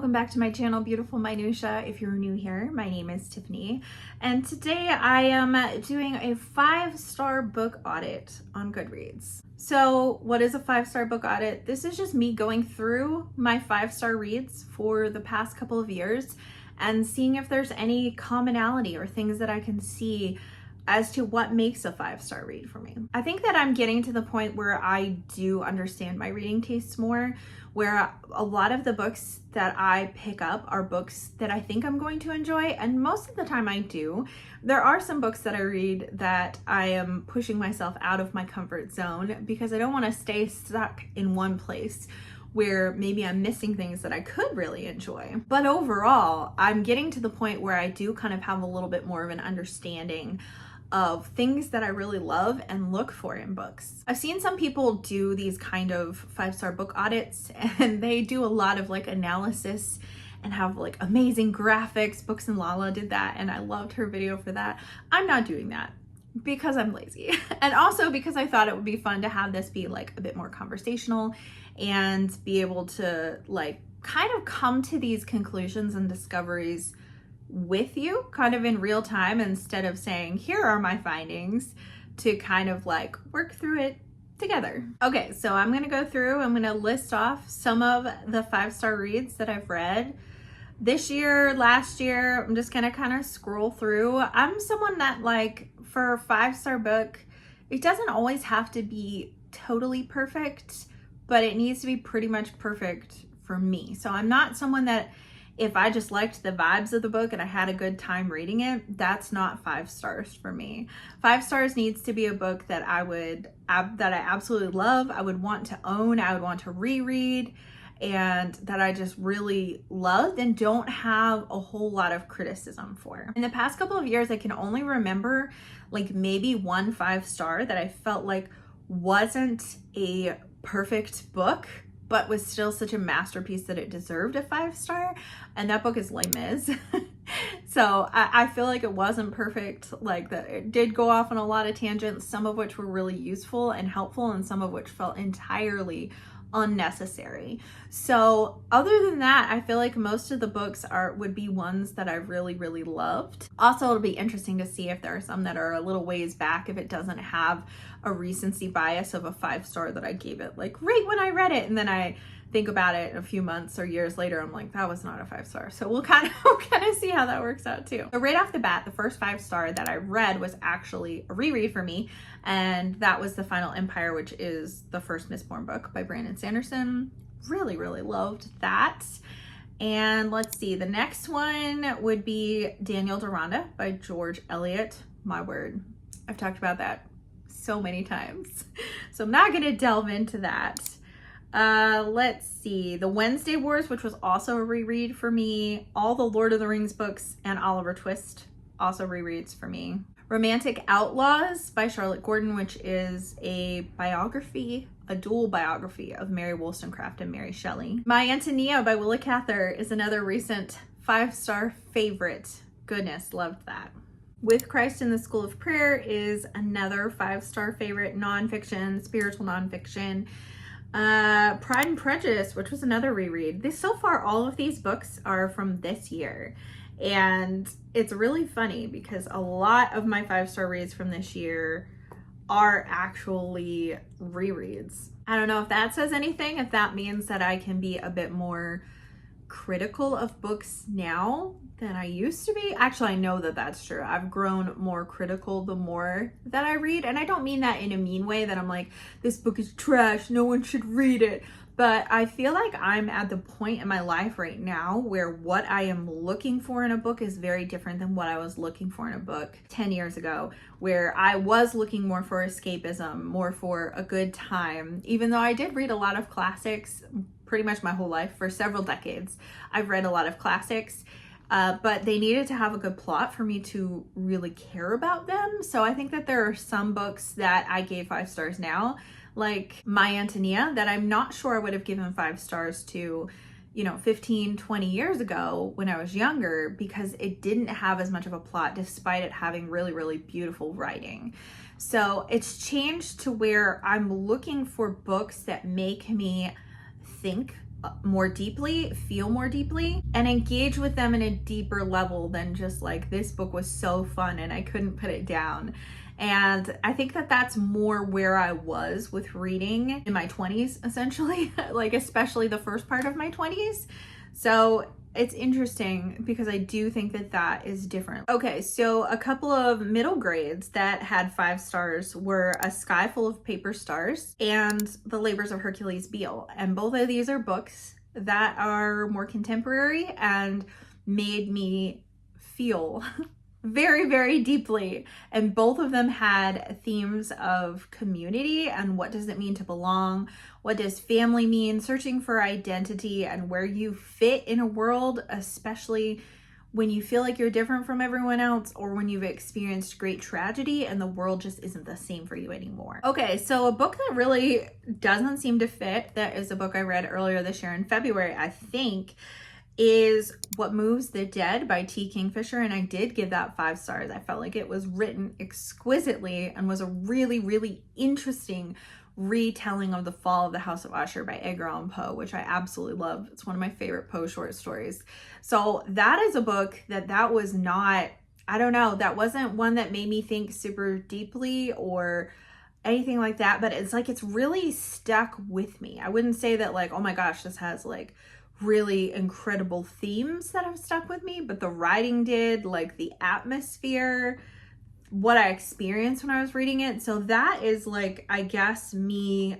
welcome back to my channel, Beautiful Minutia. If you're new here, my name is Tiffany, and today I am doing a 5-star book audit on Goodreads. So what is a 5-star book audit? This is just me going through my 5-star reads for the past couple of years and seeing if there's any commonality or things that I can see as to what makes a 5-star read for me. I think that I'm getting to the point where I do understand my reading tastes more, where a lot of the books that I pick up are books that I think I'm going to enjoy, and most of the time I do. There are some books that I read that I am pushing myself out of my comfort zone because I don't want to stay stuck in one place where maybe I'm missing things that I could really enjoy. But overall, I'm getting to the point where I do kind of have a little bit more of an understanding of things that I really love and look for in books. I've seen some people do these kind of 5-star book audits, and they do a lot of like analysis and have like amazing graphics. Books and Lala did that, and I loved her video for that. I'm not doing that because I'm lazy, and also because I thought it would be fun to have this be like a bit more conversational and be able to like kind of come to these conclusions and discoveries with you kind of in real time, instead of saying, here are my findings, to kind of like work through it together. Okay, so I'm gonna go through, I'm gonna list off some of the 5-star reads that I've read this year, last year. I'm just gonna kind of scroll through. I'm someone that, like, for a 5-star book, it doesn't always have to be totally perfect, but it needs to be pretty much perfect for me. So I'm not someone that, if I just liked the vibes of the book and I had a good time reading it, that's not 5 stars for me. 5 stars needs to be a book that I absolutely love, I would want to own, I would want to reread, and that I just really loved and don't have a whole lot of criticism for. In the past couple of years, I can only remember like maybe one 5-star that I felt like wasn't a perfect book, but was still such a masterpiece that it deserved a 5-star, and that book is Les Mis. So I feel like it wasn't perfect, like that it did go off on a lot of tangents, some of which were really useful and helpful, and some of which felt entirely unnecessary. So other than that, I feel like most of the books would be ones that I really loved. Also, it'll be interesting to see if there are some that are a little ways back, if it doesn't have a recency bias of a 5-star that I gave it like right when I read it, and then I think about it a few months or years later, I'm like, that was not a 5-star. So we'll kind of see how that works out too. So right off the bat, the first 5-star that I read was actually a reread for me, and that was The Final Empire, which is the first Mistborn book by Brandon Sanderson. Really loved that. And let's see, the next one would be Daniel Deronda by George Eliot. My word, I've talked about that so many times, so I'm not gonna delve into that. Let's see, The Wednesday Wars, which was also a reread for me. All the Lord of the Rings books and Oliver Twist, also rereads for me. Romantic Outlaws by Charlotte Gordon, which is a biography, a dual biography of Mary Wollstonecraft and Mary Shelley. My Antonia by Willa Cather is another recent 5-star favorite. Goodness, loved that. With Christ in the School of Prayer is another 5-star favorite, nonfiction, spiritual nonfiction. Pride and Prejudice, which was another reread. So far, all of these books are from this year. And it's really funny because a lot of my 5-star reads from this year are actually rereads. I don't know if that says anything, if that means that I can be a bit more critical of books now than I used to be. Actually, I know that that's true. I've grown more critical the more that I read, and I don't mean that in a mean way that I'm like, this book is trash, no one should read it. But I feel like I'm at the point in my life right now where what I am looking for in a book is very different than what I was looking for in a book 10 years ago, where I was looking more for escapism, more for a good time. Even though I did read a lot of classics pretty much my whole life, for several decades, I've read a lot of classics, but they needed to have a good plot for me to really care about them. So I think that there are some books that I gave 5 stars now, like My Antonia, that I'm not sure I would have given 5 stars to, 15, 20 years ago when I was younger, because it didn't have as much of a plot despite it having really beautiful writing. So it's changed to where I'm looking for books that make me think more deeply, feel more deeply, and engage with them in a deeper level than just like, this book was so fun and I couldn't put it down. And I think that that's more where I was with reading in my 20s, essentially, like especially the first part of my 20s. So it's interesting because I do think that that is different. Okay, so a couple of middle grades that had 5 stars were A Sky Full of Paper Stars and The Labors of Hercules Beale. And both of these are books that are more contemporary and made me feel very, very deeply. And both of them had themes of community and what does it mean to belong? What does family mean? Searching for identity and where you fit in a world, especially when you feel like you're different from everyone else or when you've experienced great tragedy and the world just isn't the same for you anymore. Okay, so a book that really doesn't seem to fit, that is a book I read earlier this year in February, I think, is What Moves the Dead by T. Kingfisher, and I did give that 5 stars. I felt like it was written exquisitely and was a really, really interesting retelling of the fall of the House of Usher by Edgar Allan Poe, which I absolutely love. It's one of my favorite Poe short stories. So that is a book that was not, I don't know, that wasn't one that made me think super deeply or anything like that, but it's like, it's really stuck with me. I wouldn't say that like, oh my gosh, this has like really incredible themes that have stuck with me, but the writing did, like the atmosphere, what I experienced when I was reading it. So that is like, I guess me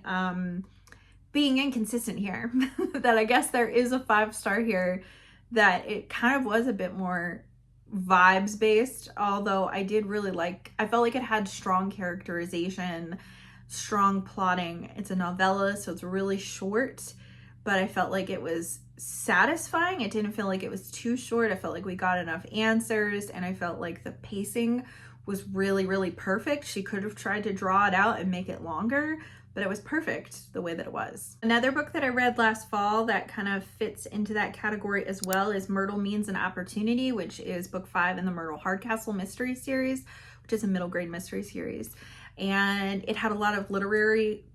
being inconsistent here, that I guess there is a 5 star here, that it kind of was a bit more vibes based, although I did really like, I felt like it had strong characterization, strong plotting. It's a novella, so it's really short, but I felt like it was satisfying. It didn't feel like it was too short. I felt like we got enough answers, and I felt like the pacing was really, really perfect. She could have tried to draw it out and make it longer, but it was perfect the way that it was. Another book that I read last fall that kind of fits into that category as well is Myrtle Means an Opportunity, which is book 5 in the Myrtle Hardcastle mystery series, which is a middle grade mystery series. And it had a lot of literary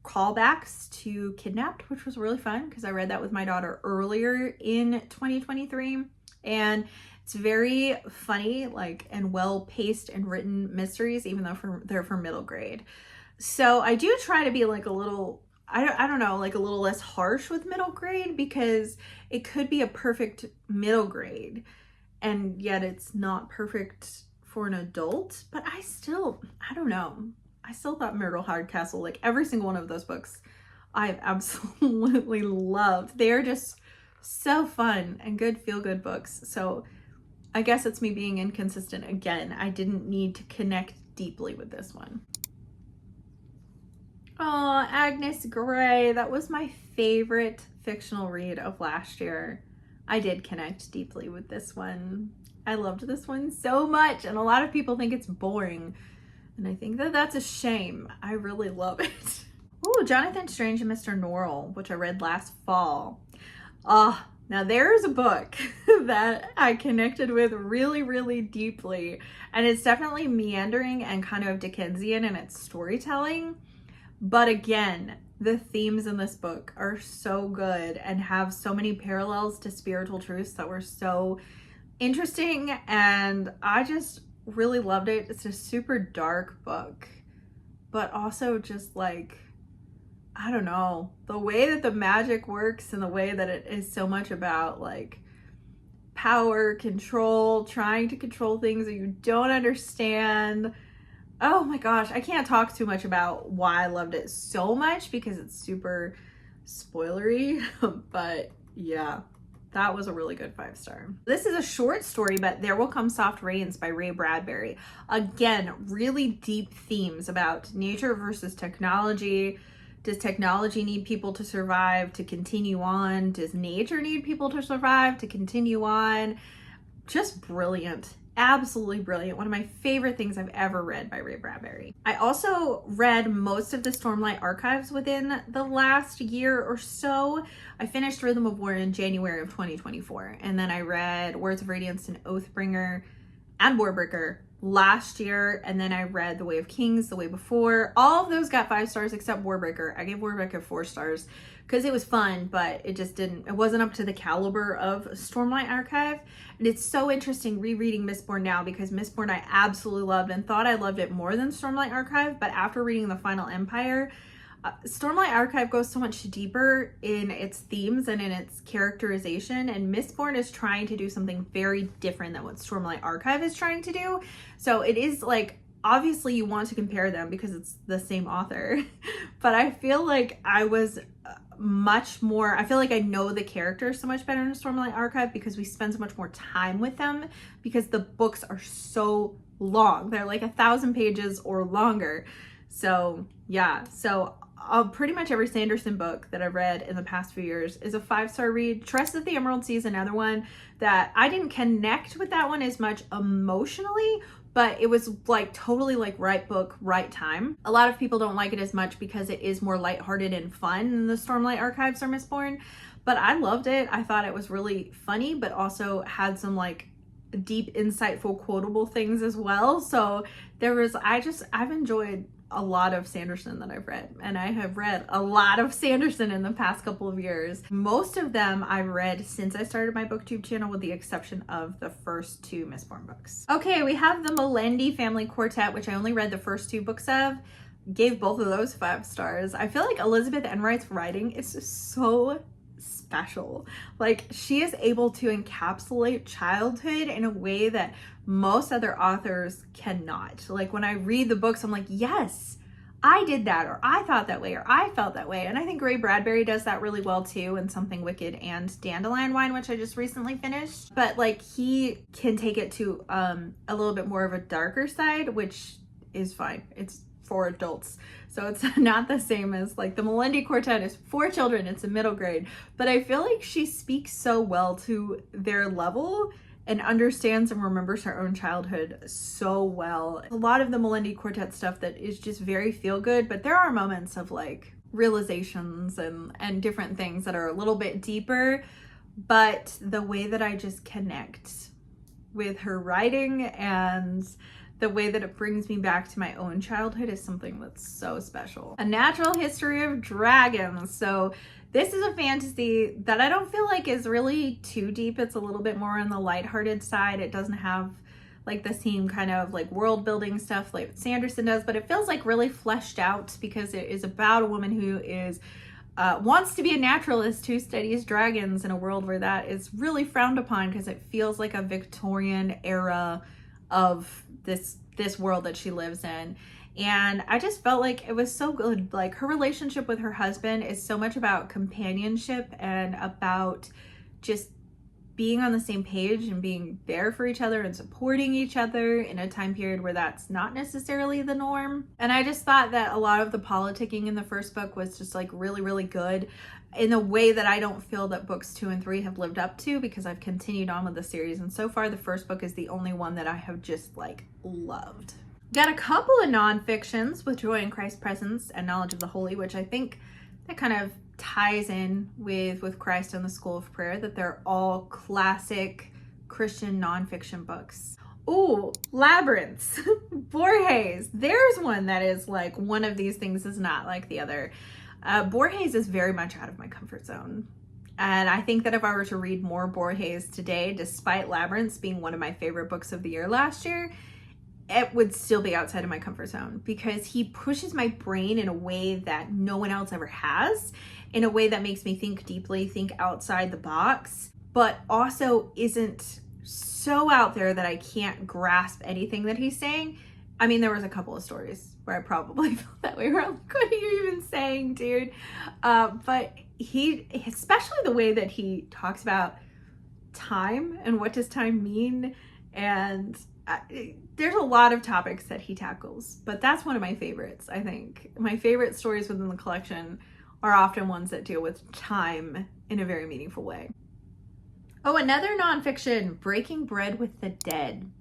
callbacks to Kidnapped, which was really fun because I read that with my daughter earlier in 2023. And it's very funny, like, and well paced and written mysteries, even though they're for middle grade. So I do try to be like a little, I don't know, like a little less harsh with middle grade, because it could be a perfect middle grade and yet it's not perfect for an adult. But I don't know. I still thought Myrtle Hardcastle, like every single one of those books, I've absolutely loved. They're just so fun and good feel-good books. So I guess it's me being inconsistent again. I didn't need to connect deeply with this one. Oh, Agnes Grey. That was my favorite fictional read of last year. I did connect deeply with this one. I loved this one so much, and a lot of people think it's boring. And I think that that's a shame. I really love it. Oh, Jonathan Strange and Mr. Norrell, which I read last fall. Now there's a book that I connected with really, really deeply. And it's definitely meandering and kind of Dickensian in its storytelling. But again, the themes in this book are so good and have so many parallels to spiritual truths that were so interesting. And I just really loved it. It's a super dark book, but also just like, I don't know, the way that the magic works and the way that it is so much about like power, control, trying to control things that you don't understand. Oh my gosh, I can't talk too much about why I loved it so much because it's super spoilery, but yeah. That was a really good 5 star. This is a short story, but There Will Come Soft Rains by Ray Bradbury. Again, really deep themes about nature versus technology. Does technology need people to survive to continue on? Does nature need people to survive to continue on? Just brilliant. Absolutely brilliant. One of my favorite things I've ever read by Ray Bradbury. I also read most of the Stormlight Archives within the last year or so. I finished Rhythm of War in January of 2024. And then I read Words of Radiance and Oathbringer and Warbreaker last year, and then I read The Way of Kings the way before. All of those got 5 stars except Warbreaker. I gave Warbreaker 4 stars because it was fun, but it wasn't up to the caliber of Stormlight Archive. And it's so interesting rereading Mistborn now, because Mistborn I absolutely loved and thought I loved it more than Stormlight Archive, but after reading The Final Empire, Stormlight Archive goes so much deeper in its themes and in its characterization, and Mistborn is trying to do something very different than what Stormlight Archive is trying to do. So it is like, obviously you want to compare them because it's the same author, but I feel like I feel like I know the characters so much better in Stormlight Archive because we spend so much more time with them, because the books are so long. They're like 1,000 pages or longer. So yeah, pretty much every Sanderson book that I've read in the past few years is a 5-star read. Trust that the Emerald Sea is another one that I didn't connect with that one as much emotionally, but it was like totally like right book, right time. A lot of people don't like it as much because it is more lighthearted and fun than the Stormlight Archives or Mistborn, but I loved it. I thought it was really funny, but also had some like deep, insightful, quotable things as well. So I've enjoyed a lot of Sanderson that I've read, and I have read a lot of Sanderson in the past couple of years. Most of them I've read since I started my booktube channel, with the exception of the first 2 Mistborn books. Okay, we have the Melendi Family Quartet, which I only read the first 2 books of. Gave both of those 5 stars. I feel like Elizabeth Enright's writing is just so special. Like, she is able to encapsulate childhood in a way that most other authors cannot. Like, when I read the books, I'm like, yes, I did that, or I thought that way, or I felt that way. And I think Ray Bradbury does that really well too in Something Wicked and Dandelion Wine, which I just recently finished. But like, he can take it to a little bit more of a darker side, which is fine. It's for adults, so it's not the same as like the Melendi Quartet is for children. It's a middle grade, but I feel like she speaks so well to their level and understands and remembers her own childhood so well. A lot of the Melendi Quartet stuff that is just very feel good, but there are moments of like realizations and different things that are a little bit deeper, but the way that I just connect with her writing and the way that it brings me back to my own childhood is something that's so special. A Natural History of Dragons. So this is a fantasy that I don't feel like is really too deep. It's a little bit more on the lighthearted side. It doesn't have like the same kind of like world building stuff like Sanderson does, but it feels like really fleshed out because it is about a woman who is wants to be a naturalist who studies dragons in a world where that is really frowned upon, because it feels like a Victorian era of this world that she lives in. And I just felt like it was so good. Like, her relationship with her husband is so much about companionship and about just being on the same page and being there for each other and supporting each other in a time period where that's not necessarily the norm. And I just thought that a lot of the politicking in the first book was just like really, really good in a way that I don't feel that books 2 and 3 have lived up to, because I've continued on with the series. And so far, the first book is the only one that I have just like loved. Got a couple of nonfictions with Joy in Christ's Presence and Knowledge of the Holy, which I think that kind of ties in with Christ and the School of Prayer, that they're all classic Christian nonfiction books. Ooh, Labyrinths, Borges. There's one that is like, one of these things is not like the other. Borges is very much out of my comfort zone. And I think that if I were to read more Borges today, despite Labyrinths being one of my favorite books of the year last year, it would still be outside of my comfort zone, because he pushes my brain in a way that no one else ever has, in a way that makes me think deeply, think outside the box, but also isn't so out there that I can't grasp anything that he's saying. I mean, there was a couple of stories where I probably felt that way, where I'm like, what are you even saying, dude? But he, especially the way that he talks about time and what does time mean, and there's a lot of topics that he tackles, but that's one of my favorites. I think my favorite stories within the collection are often ones that deal with time in a very meaningful way. Oh, another nonfiction, Breaking Bread with the Dead.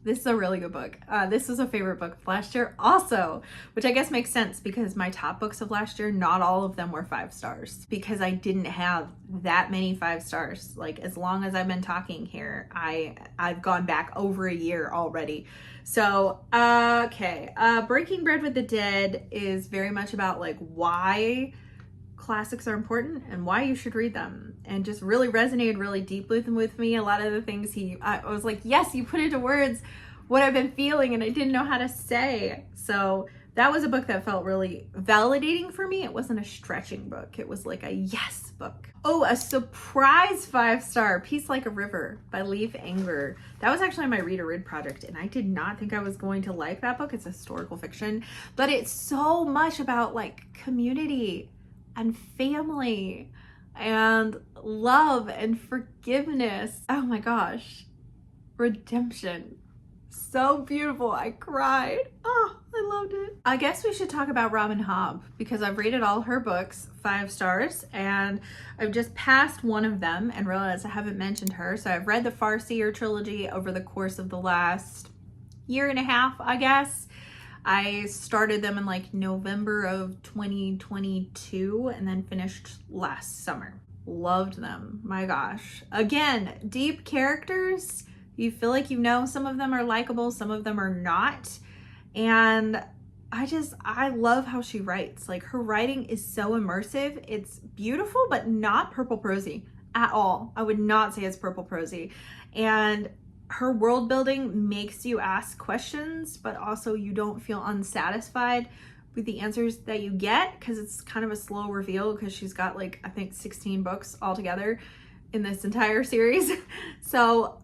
This is a really good book. This was a favorite book of last year also, which I guess makes sense because my top books of last year, not all of them were 5 stars because I didn't have that many 5 stars. Like, as long as I've been talking here, I've gone back over a year already. So, okay. Breaking Bread with the Dead is very much about like why classics are important and why you should read them, and just really resonated really deeply with me. A lot of the things I was like, yes, you put into words what I've been feeling and I didn't know how to say. So that was a book that felt really validating for me. It wasn't a stretching book. It was like a yes book. Oh, a surprise 5-star, Peace Like a River by Leif Anger. That was actually my read project, and I did not think I was going to like that book. It's historical fiction, but it's so much about like community and family and love and forgiveness. Oh my gosh. Redemption. So beautiful. I cried. Oh, I loved it. I guess we should talk about Robin Hobb because I've rated all her books 5 stars, and I've just passed one of them and realized I haven't mentioned her. So I've read the Farseer trilogy over the course of the last year and a half, I guess. I started them in like November of 2022 and then finished last summer. Loved them. My gosh. Again, deep characters. You feel like you know some of them are likable, some of them are not. And I love how she writes. Like, her writing is so immersive. It's beautiful, but not purple prosy at all. I would not say it's purple prosy. And her world building makes you ask questions, but also you don't feel unsatisfied with the answers that you get, because it's kind of a slow reveal because she's got like, I think 16 books altogether in this entire series. So,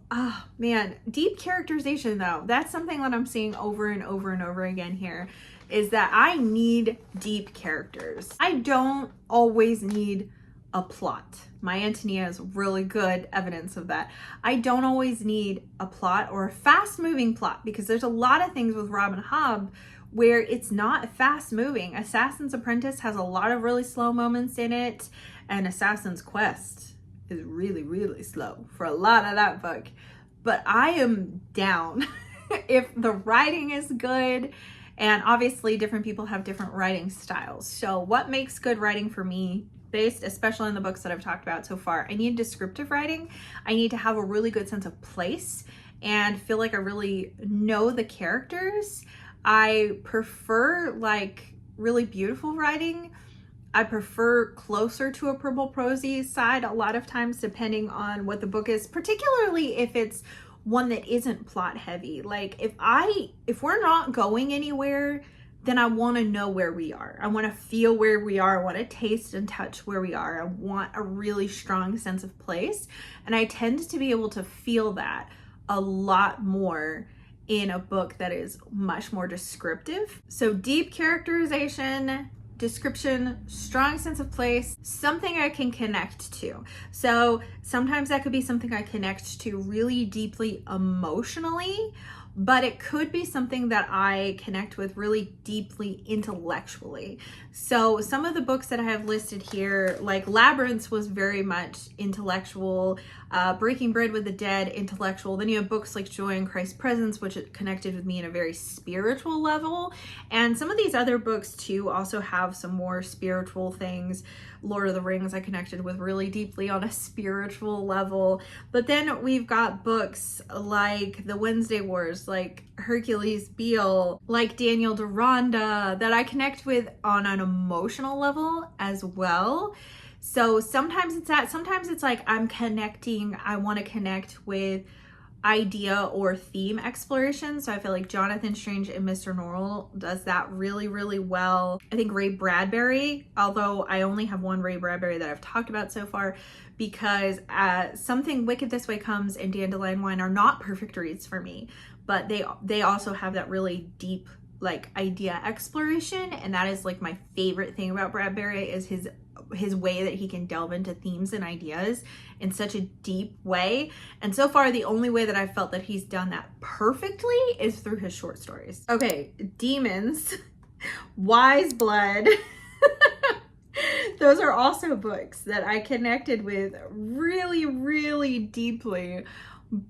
man, deep characterization though. That's something that I'm seeing over and over and over again here, is that I need deep characters. I don't always need a plot. My Antonia is really good evidence of that. I don't always need a plot or a fast moving plot, because there's a lot of things with Robin Hobb where it's not fast moving. Assassin's Apprentice has a lot of really slow moments in it, and Assassin's Quest is really, really slow for a lot of that book. But I am down if the writing is good, and obviously different people have different writing styles. So what makes good writing for me, based especially on the books that I've talked about so far, I need descriptive writing. I need to have a really good sense of place and feel like I really know the characters. I prefer like really beautiful writing. I prefer closer to a purple prosy side a lot of times, depending on what the book is, particularly if it's one that isn't plot heavy. Like if we're not going anywhere, then I want to know where we are. I want to feel where we are. I want to taste and touch where we are. I want a really strong sense of place. And I tend to be able to feel that a lot more in a book that is much more descriptive. So deep characterization, description, strong sense of place, something I can connect to. So sometimes that could be something I connect to really deeply emotionally, but it could be something that I connect with really deeply intellectually. So some of the books that I have listed here, like Labyrinth was very much intellectual, Breaking Bread with the Dead, intellectual. Then you have books like Joy in Christ's Presence, which connected with me in a very spiritual level. And some of these other books too also have some more spiritual things. Lord of the Rings I connected with really deeply on a spiritual level. But then we've got books like The Wednesday Wars, like Hercules Beale, like Daniel Deronda, that I connect with on an emotional level as well. So sometimes it's that, sometimes it's like I want to connect with idea or theme exploration. So I feel like Jonathan Strange and Mr. Norrell does that really, really well. I think Ray Bradbury, although I only have one Ray Bradbury that I've talked about so far, because Something Wicked This Way Comes and Dandelion Wine are not perfect reads for me, but they also have that really deep like idea exploration, and that is like my favorite thing about Bradbury is his way that he can delve into themes and ideas in such a deep way. And so far, the only way that I've felt that he's done that perfectly is through his short stories. Okay, Demons, Wise Blood. Those are also books that I connected with really, really deeply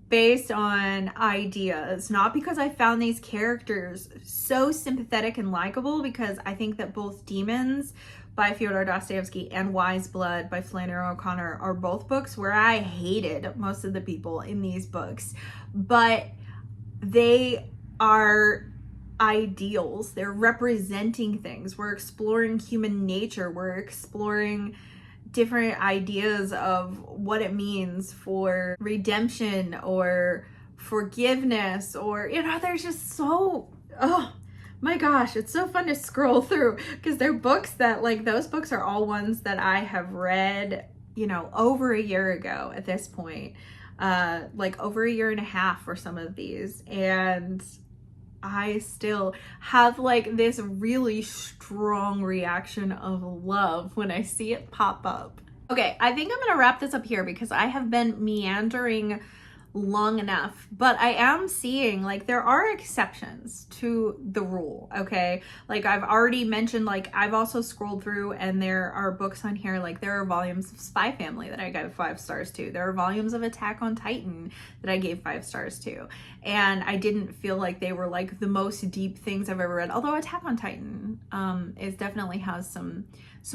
based on ideas, not because I found these characters so sympathetic and likable, because I think that both Demons by Fyodor Dostoevsky and Wise Blood by Flannery O'Connor are both books where I hated most of the people in these books, but they are ideals. They're representing things. We're exploring human nature. We're exploring different ideas of what it means for redemption or forgiveness, or, you know, there's just so, oh my gosh, it's so fun to scroll through, because they're books that, like, those books are all ones that I have read, you know, over a year ago at this point, like over a year and a half for some of these, and I still have like this really strong reaction of love when I see it pop up. Okay, I think I'm gonna wrap this up here because I have been meandering long enough, but I am seeing like there are exceptions to the rule, okay? Like I've already mentioned, like I've also scrolled through and there are books on here, like there are volumes of Spy Family that I gave 5 stars to. There are volumes of Attack on Titan that I gave 5 stars to. And I didn't feel like they were like the most deep things I've ever read, although Attack on Titan is definitely has some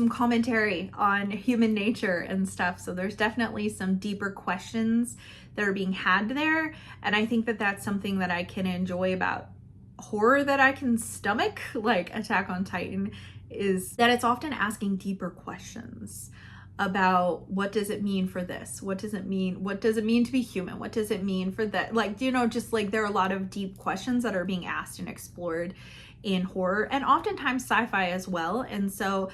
commentary on human nature and stuff. So there's definitely some deeper questions that are being had there. And I think that that's something that I can enjoy about horror that I can stomach, like Attack on Titan, is that it's often asking deeper questions about what does it mean for this? What does it mean? What does it mean to be human? What does it mean for that? Like, you know, just like there are a lot of deep questions that are being asked and explored in horror, and oftentimes sci-fi as well. And so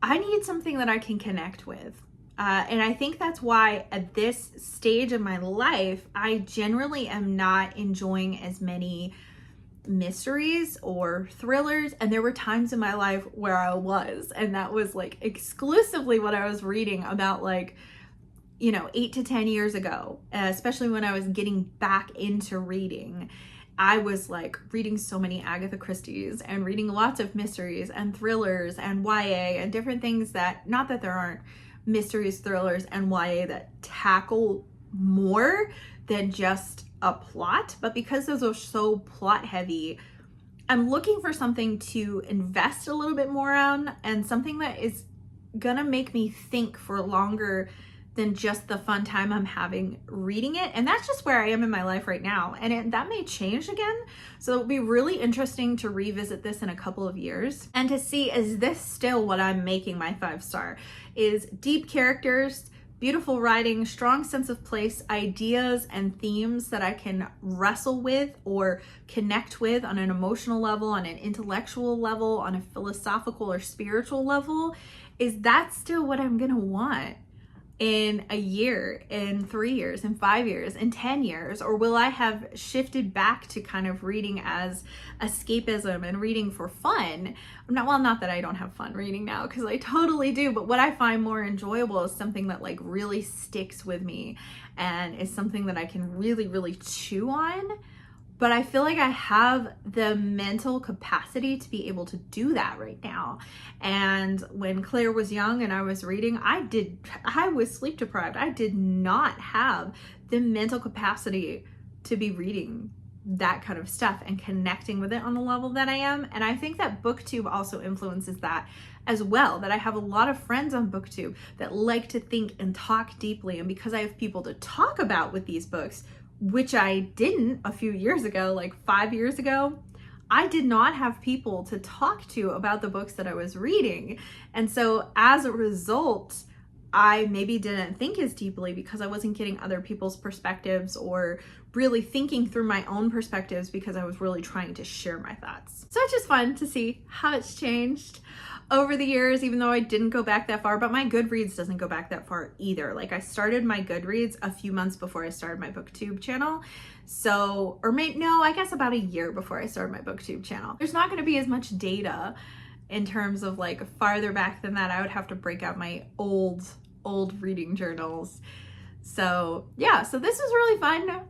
I need something that I can connect with. And I think that's why at this stage of my life, I generally am not enjoying as many mysteries or thrillers. And there were times in my life where I was, and that was like exclusively what I was reading about, like, you know, 8 to 10 years ago, especially when I was getting back into reading. I was like reading so many Agatha Christie's and reading lots of mysteries and thrillers and YA and different things that, not that there aren't mysteries, thrillers, and YA that tackle more than just a plot, but because those are so plot heavy, I'm looking for something to invest a little bit more on, and something that is gonna make me think for longer than just the fun time I'm having reading it. And that's just where I am in my life right now. And that may change again. So it'll be really interesting to revisit this in a couple of years and to see, is this still what I'm making my 5-star? Is deep characters, beautiful writing, strong sense of place, ideas and themes that I can wrestle with or connect with on an emotional level, on an intellectual level, on a philosophical or spiritual level. Is that still what I'm gonna want in a year, in 3 years, in 5 years, in 10 years? Or will I have shifted back to kind of reading as escapism and reading for fun? Not that I don't have fun reading now, because I totally do, but what I find more enjoyable is something that like really sticks with me and is something that I can really, really chew on. But I feel like I have the mental capacity to be able to do that right now. And when Claire was young and I was reading, I was sleep deprived. I did not have the mental capacity to be reading that kind of stuff and connecting with it on the level that I am. And I think that BookTube also influences that as well, that I have a lot of friends on BookTube that like to think and talk deeply. And because I have people to talk about with these books, which I didn't a few years ago, like 5 years ago, I did not have people to talk to about the books that I was reading. And so as a result, I maybe didn't think as deeply because I wasn't getting other people's perspectives or really thinking through my own perspectives, because I was really trying to share my thoughts. So it's just fun to see how it's changed over the years, even though I didn't go back that far. But my Goodreads doesn't go back that far either. Like I started my Goodreads a few months before I started my BookTube channel. So, I guess about a year before I started my BookTube channel. There's not gonna be as much data in terms of like farther back than that. I would have to break out my old reading journals. So yeah, so this was really fun.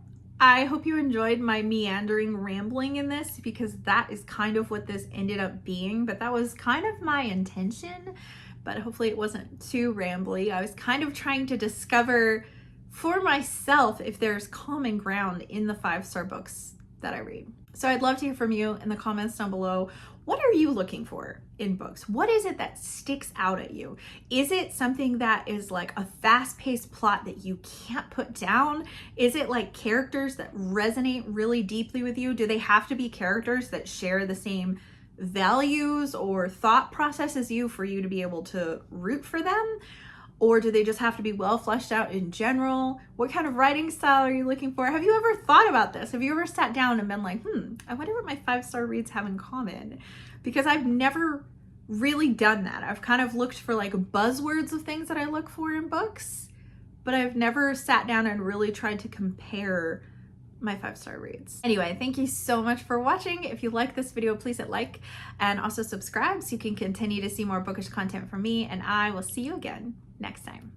I hope you enjoyed my meandering rambling in this, because that is kind of what this ended up being, but that was kind of my intention, but hopefully it wasn't too rambly. I was kind of trying to discover for myself if there's common ground in the 5-star books that I read. So I'd love to hear from you in the comments down below. What are you looking for in books? What is it that sticks out at you? Is it something that is like a fast-paced plot that you can't put down? Is it like characters that resonate really deeply with you? Do they have to be characters that share the same values or thought process as you for you to be able to root for them? Or do they just have to be well fleshed out in general? What kind of writing style are you looking for? Have you ever thought about this? Have you ever sat down and been like, I wonder what my 5-star reads have in common? Because I've never really done that. I've kind of looked for like buzzwords of things that I look for in books, but I've never sat down and really tried to compare my 5-star reads. Anyway, thank you so much for watching. If you like this video, please hit like and also subscribe so you can continue to see more bookish content from me, and I will see you again next time.